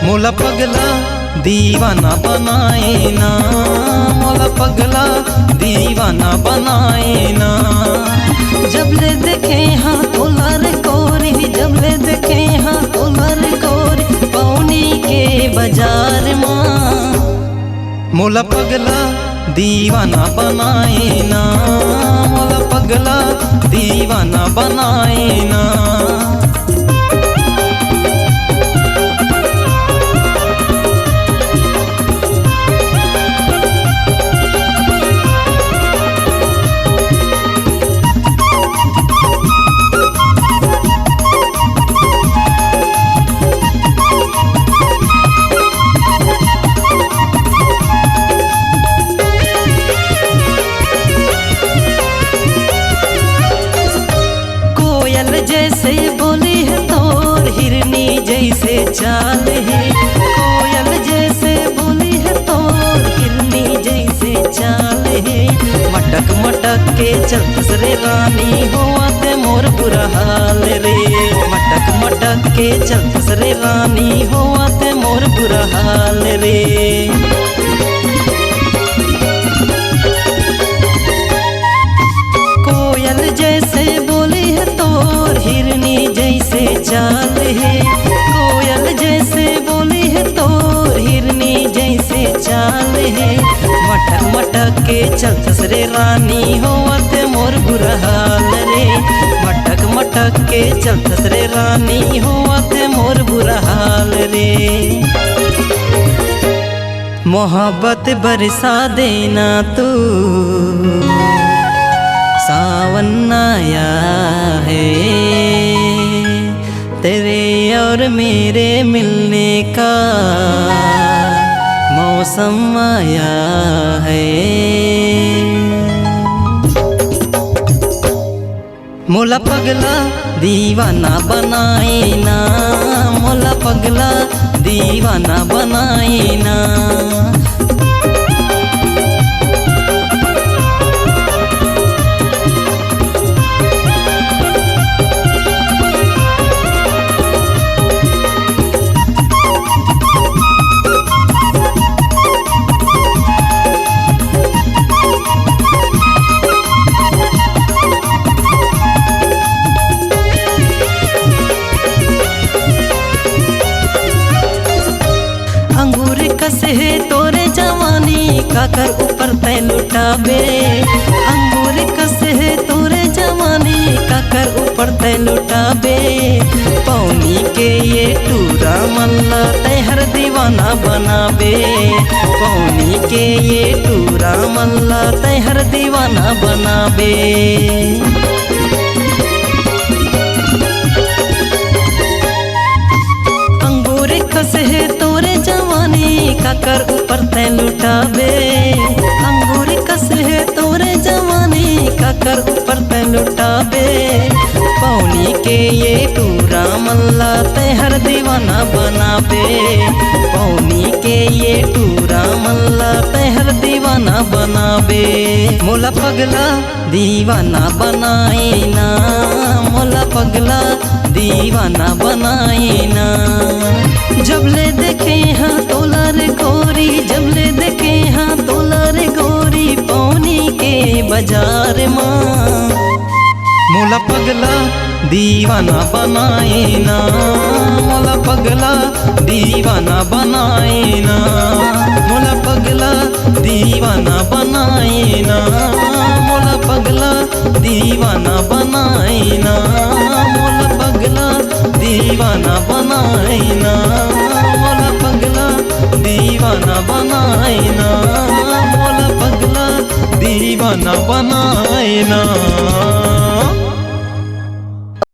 मोला पगला दीवाना बनाए ना, मोला पगला दीवाना बनाए ना। जब ले देखे हाँ तोला रे कोरी, जब ले देखे हाँ तोला रे कोरी पौनी के बाजार माँ। मोला पगला दीवाना बनाए ना, मोला पगला दीवाना बनाए ना। जैसे बोली है तोर हिरनी जैसे चाल है, कोयल जैसे बोली है तोर हिरनी जैसे चाल है। मटक मटक के चलत रे रानी होते मोर बुरा हाल रे, मटक मटक के चलत रे रानी होते मोर बुरा हाल रे। कोयल जैसे बोली है तोर हिरनी जैसे चाल है, कोयल जैसे बोली है तोर हिरनी जैसे चाल है। मटक मटक के चलत रे रानी होते मोर बुरा हाल रे, मटक मटक के चलत रे रानी होते मोर बुरा हाल रे। मोहब्बत बरसा देना तू, सावन आया है तेरे और मेरे मिलने का मौसम आया है। मोला पगला दीवाना बनाए ना, मोला पगला दीवाना बनाए ना। अंगूर कस है तोरे जवानी काकर ऊपर तय लुटाबे, अंगूर कस है तोरे जवानी काकर ऊपर तय लुटाबे। पौनी के ये टूरा मल्ला तय हर दीवाना बनाबे, पौनी के ये टूरा मल्ला तय हर दीवाना बनाबे। अंगूर कस है तोरे जवानी काकर ऊपर तय लुटाबे, अंगूर कस है तोरे जवानी काकर ऊपर तय लुटाबे। पौनी के ये टूरा मल्ला तय हर दीवाना बनाबे, पौनी के ये टूरा मल्ला तय हर दीवाना बनाबे। मोला पगला दीवाना बनाए ना, मोला पगला दीवाना बनाए ना। जब ले देखे हाँ तोला रे गोरी, जब ले देखे हाँ तोला रे गोरी पौनी के बाजार माँ। मोला पगला दीवाना बनाए ना, मोला पगला दीवाना बनाए ना, मोला पगला दीवाना बनाए ना, मोला पगला दीवाना बनाए ना, मोला पगला दीवाना बनाए ना, मोला पगला दीवाना बनाए ना, मोला पगला दीवाना बनाए ना।